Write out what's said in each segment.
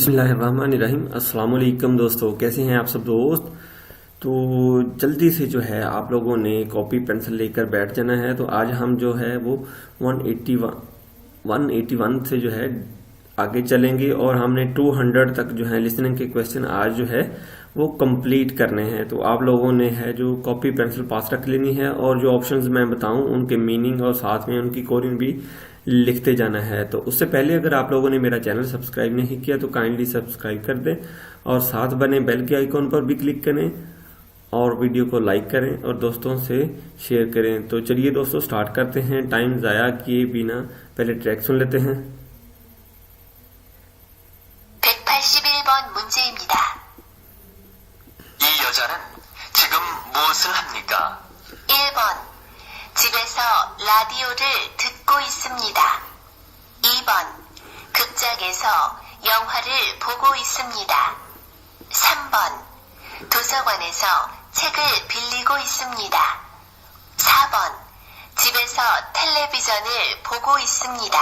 बिस्मिल्लाहिर्रहमानिर्रहीम। अस्सलाम वालेकुम दोस्तों, कैसे हैं आप सब दोस्त। तो जल्दी से जो है आप लोगों ने कॉपी पेंसिल लेकर बैठ जाना है। तो आज हम जो है वो 181 से जो है आगे चलेंगे और हमने 200 तक जो है लिसनिंग के क्वेश्चन आज जो है वो कंप्लीट करने हैं। तो आप लोगों ने है जो कॉपी पेंसिल पास रख लेनी है और जो ऑप्शंस मैं बताऊं उनके मीनिंग और साथ में उनकी कोडिंग भी लिखते जाना है। तो उससे पहले अगर आप लोगों ने मेरा चैनल सब्सक्राइब नहीं किया तो काइंडली सब्सक्राइब कर दें और साथ बने बेल के आइकॉन पर भी क्लिक करें और वीडियो को लाइक करें और दोस्तों से शेयर करें। तो चलिए दोस्तों स्टार्ट करते हैं, टाइम जाया किए बिना पहले ट्रैक सुन लेते हैं। 181번 문제입니다. 이 여자는 지금 무엇을 합니까? 1번 집에서 라디오를 듣고 있습니다. 2번 극장에서 영화를 보고 있습니다. 3번 도서관에서 책을 빌리고 있습니다. 4번 집에서 텔레비전을 보고 있습니다.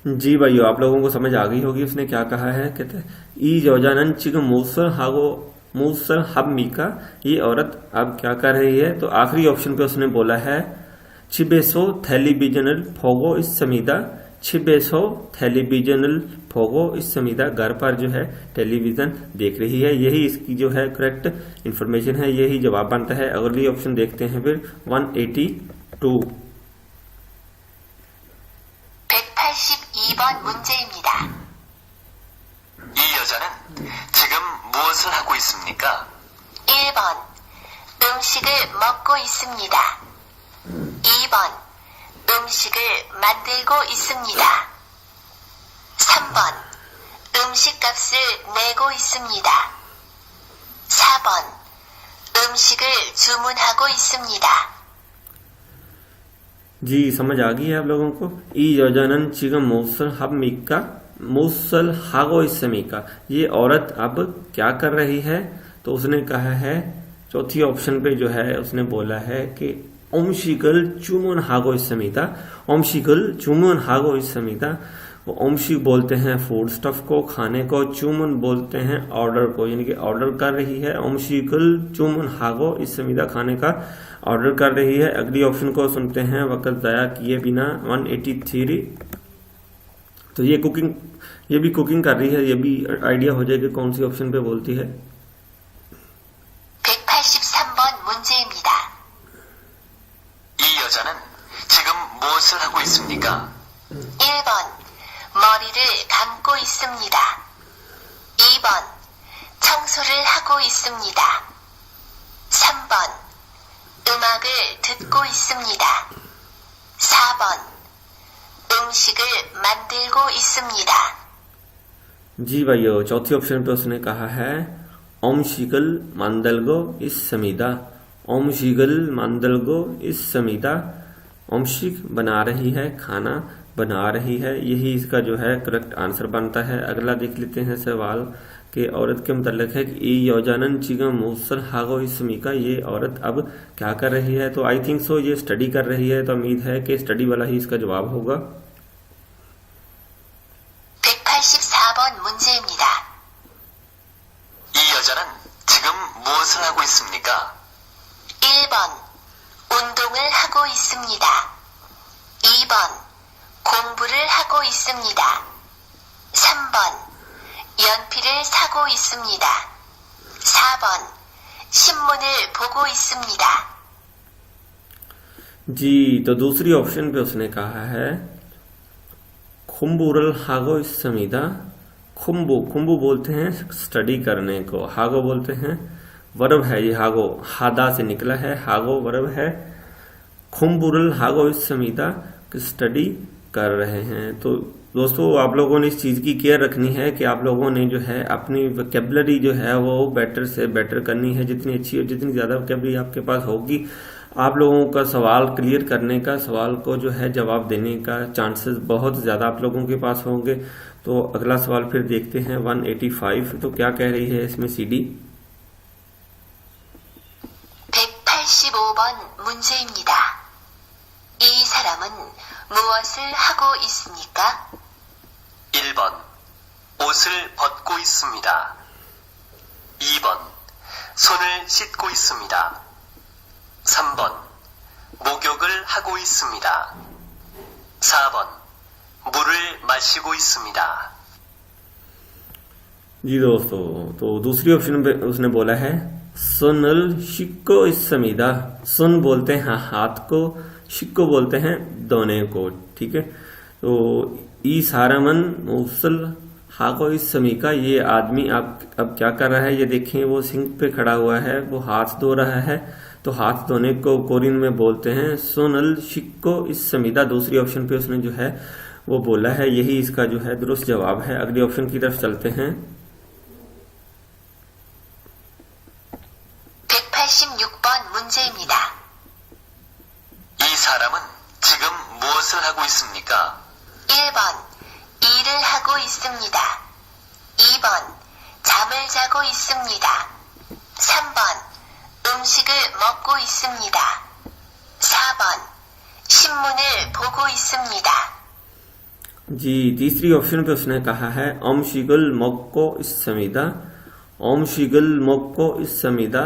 जी भाइयों, आप लोगों को समझ आ गई होगी उसने क्या कहा है। कहते हैं ई योजानन चिग मूसर हब मीका, ये औरत अब क्या कर रही है। तो आखिरी ऑप्शन पे उसने बोला है छिबेसो टेलीविजनल फोगो इस समीदा। छिबेसो टेलीविजनल फोगो इस समीदा, घर पर जो है टेलीविजन देख रही है। यही इसकी जो है करेक्ट इंफॉर्मेशन है, यही जवाब बनता है। अगली ऑप्शन देखते हैं फिर 182। 182번 문제입니다. 이 여자는 지금 무엇을 하고 있습니까? 1번 음식을 먹고 있습니다. 2번 음식을 만들고 있습니다. 3번 음식값을 내고 있습니다. 4번 음식을 주문하고 있습니다. जी समझ आ गई है आप लोगों को। ई योजानन चिगम मौसल हब मीका मौसल हागो इसमीका, ये औरत अब क्या कर रही है। तो उसने कहा है चौथी ऑप्शन पे जो है उसने बोला है कि ओमशिगल चुमुन हागो इसमीता। ओमशिगल चुमुन हागो इसमीता, वो ओमशिक बोलते हैं फूड स्टफ को, खाने को। चुमुन बोलते हैं ऑर्डर को, यानी कि ऑर्डर कर रही है। ओमशिगल चुमुन हागो इसमीता, खाने का ऑर्डर कर रही है। अगली ऑप्शन को सुनते हैं वक्त जाया किए बिना 183। तो ये भी कुकिंग कर रही है, ये भी आइडिया हो जाएगा कौन सी ऑप्शन पे बोलती है। 183번 문제입니다. 이 여자는 지금 무엇을 하고 있습니까? 1번 머리를 감고 있습니다. 2번 청소를 하고 있습니다. 3번 음악을 듣고 있습니다. 4번 음식을 만들고 있습니다. जी भाइयों, चौथी ऑप्शन पे उसने कहा है ओमशिगल मंदलगो इस समीदा। ओमशिगल मंदलगो इस समीदा, ओमशिक बना रही है, खाना बना रही है। यही इसका जो है करेक्ट आंसर बनता है। अगला देख लेते हैं सवाल के औरत के मुतल्लिक है कि ई योजानन चिगम मूसल हागो इसमी का, ये औरत अब क्या कर रही है। तो आई थिंक सो ये स्टडी कर रही है, तो उम्मीद है कि स्टडी वाला ही इसका जवाब होगा। 184번 문제입니다. 이 여자는 지금 무엇을 하고 있습니까? 1번 운동을 하고 있습니다. 2번 공부를 하고 있습니다. 3번 연필을 사고 있습니다. 4번 신문을 보고 있습니다. जी, तो दूसरी ऑप्शन पे उसने कहा है खुम्बुरल हागो समीदा। खुम्बू बोलते हैं स्टडी करने को, हागो बोलते हैं वर्ब है। ये हागो हादा से निकला है, हागो वर्ब है। खुम्बुरल हागो समीदा स्टडी कर रहे हैं। तो दोस्तों आप लोगों ने इस चीज की केयर रखनी है कि आप लोगों ने जो है अपनी वोकैबुलरी जो है वो बेटर से बेटर करनी है। जितनी अच्छी और जितनी ज्यादा वोकैबुलरी आपके पास होगी, आप लोगों का सवाल क्लियर करने का, सवाल को जो है जवाब देने का चांसेस बहुत ज्यादा आप लोगों के पास होंगे। तो अगला सवाल फिर देखते हैं 185। तो क्या कह रही है इसमें सीडी। 185번 문제입니다. 이 사람은 무엇을 하고 있습니까? 1번 옷을 벗고 있습니다. 2번, 손을 씻고 있습니다. 3번, 목욕을 하고 있습니다. 4번, 물을 마시고 있습니다. जी दोस्तों, तो दूसरी ऑप्शन पे उसने बोला है सुनल शिक्को इस्समीदा। सुन बोलते हैं हाथ को, शिक्को बोलते हैं दोने को। ठीक है, तो ई सारामन मुसल हाको इस्समी का ये आदमी अब क्या कर रहा है, ये देखें, वो सिंक पे खड़ा हुआ है, वो हाथ धो रहा है। तो हाथ धोने को कोरियन में बोलते हैं सुनल शिक्को इस्समीदा। दूसरी ऑप्शन पे उसने जो है वो बोला है, यही इसका जो है दुरुस्त जवाब है। अगली ऑप्शन की तरफ चलते हैं। 186번 문제입니다. 이 사람은 지금 무엇을 하고 있습니까? 1번 일을 하고 있습니다. 2번 잠을 자고 있습니다. 3번 음식을 먹고 있습니다. 4번 신문을 보고 있습니다. जी, तीसरी ऑप्शन पे उसने कहा है ओम शिगल मोक्को इस्समीदा। ओम शिगल मोक्को इस्समीदा,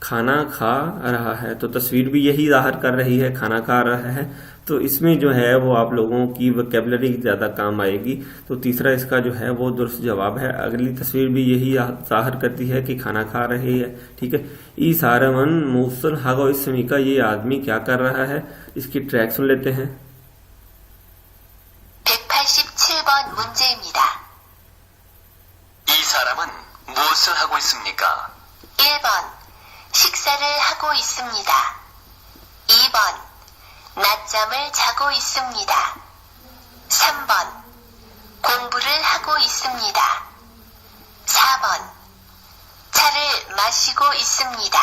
खाना खा रहा है। तो तस्वीर भी यही जाहिर कर रही है, खाना खा रहा है। तो इसमें जो है वो आप लोगों की वोकैबुलरी ज्यादा काम आएगी। तो तीसरा इसका जो है वो दुरुस्त जवाब है। अगली तस्वीर भी यही जाहिर करती है कि खाना खा रही है। ठीक है, ई सारमन मूसल हागो इस्समी का ये आदमी क्या कर रहा है, इसकी ट्रैक सुन लेते हैं। 187번 문제입니다. 이 사람은 무엇을 하고 있습니까? 1번 식사를 하고 있습니다. 2번 낮잠을 자고 있습니다. 3번 공부를 하고 있습니다. 4번 차를 마시고 있습니다.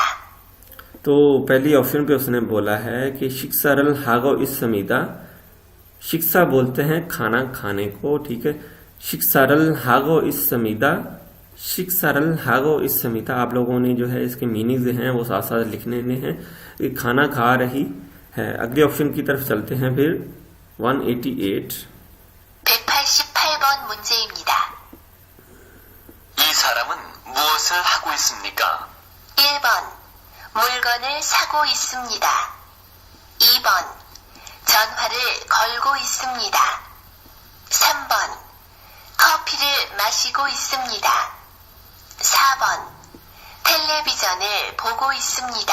तो पहली ऑप्शन पे उसने बोला है कि शिक्सारल हागो इस्समीदा। शिक्षा बोलते हैं खाना खाने को। ठीक है, शिक्सारल हागो इस्समीदा, शिक्सारल हागो इस्समीदा। आप लोगों ने जो है इसके मीनिंग हैं वो साथ साथ लिखने हैं कि खाना खा रही है। अगले ऑप्शन की तरफ चलते हैं फिर। 188 188번 문제입니다. 이 사람은 무엇을 하고 있습니까? 1번 물건을 사고 있습니다. 2번 전화를 걸고 있습니다. 3번 커피를 마시고 있습니다. 4번 텔레비전을 보고 있습니다.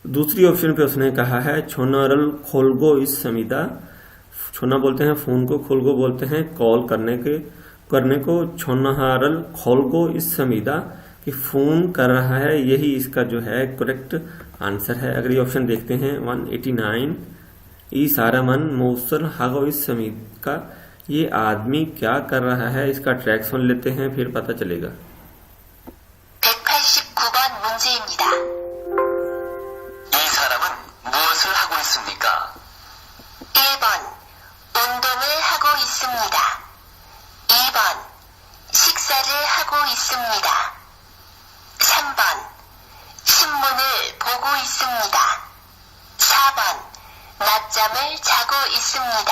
दूसरी ऑप्शन पे उसने कहा है छोनरल खोलगो इस समीदा। छोना बोलते हैं फोन को, खोलगो बोलते हैं कॉल करने को। छोनहारल खोलगो इस समीदा कि फोन कर रहा है, यही इसका जो है करेक्ट आंसर है। अगली ऑप्शन देखते हैं। 189 ई सारामन मौसल हागो इस समीद का ये आदमी क्या कर रहा है, इसका ट्रैक सुन लेते हैं, फिर पता चलेगा। 189번 문제입니다. 이 사람은 무엇을 하고 있습니까? 1번 운동을 하고 있습니다. 2번 식사를 하고 있습니다. 3번 신문을 보고 있습니다. 4번 낮잠을 자고 있습니다.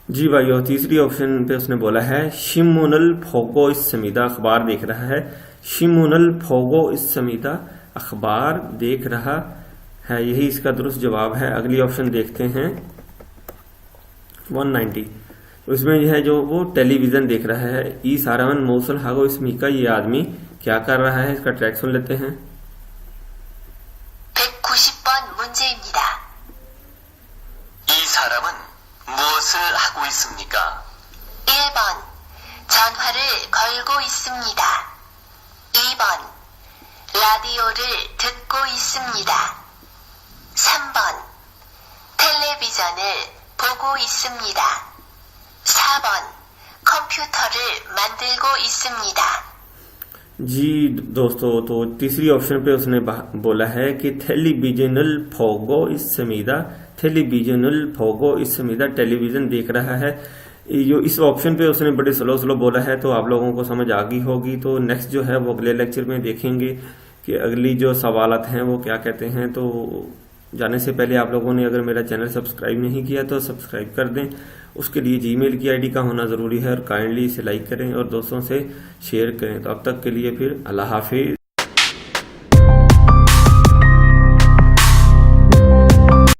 जी भाइयों, तीसरी ऑप्शन पे उसने बोला है शिमुनल फोगो इस समीदा, अखबार देख रहा है। शिमुनल फोगो इस समीदा, अखबार देख रहा है, यही इसका दुरुस्त जवाब है। अगली ऑप्शन देखते हैं। 190 उसमें जो है जो वो टेलीविजन देख रहा है। ई सारावन मौसल हागो इसमी का ये आदमी क्या कर रहा है, इसका ट्रैक सुन लेते हैं। 190번 문제입니다. 이 사람은 무엇을 하고 있습니까? 1번 전화를 걸고 있습니다. 2번 라디오를 듣고 있습니다. 3번 텔레비전을 보고 있습니다. 4번 컴퓨터를 만들고 있습니다. जी दोस्तों, तो तीसरी ऑप्शन पे उसने बोला है कि टेलीविजनल फोगो इस समीदा। टेलीविजनल फोगो इस समीदा, टेलीविजन देख रहा है। जो इस ऑप्शन पे उसने बड़े स्लो बोला है, तो आप लोगों को समझ आ गई होगी। तो नेक्स्ट जो है वो अगले लेक्चर में देखेंगे कि अगली जो सवालत हैं वो क्या कहते हैं। तो जाने से पहले आप लोगों ने अगर मेरा चैनल सब्सक्राइब नहीं किया तो सब्सक्राइब कर दें। उसके लिए जीमेल की आईडी का होना ज़रूरी है और काइंडली इसे लाइक करें और दोस्तों से शेयर करें। तो अब तक के लिए फिर अल्लाह हाफिज़।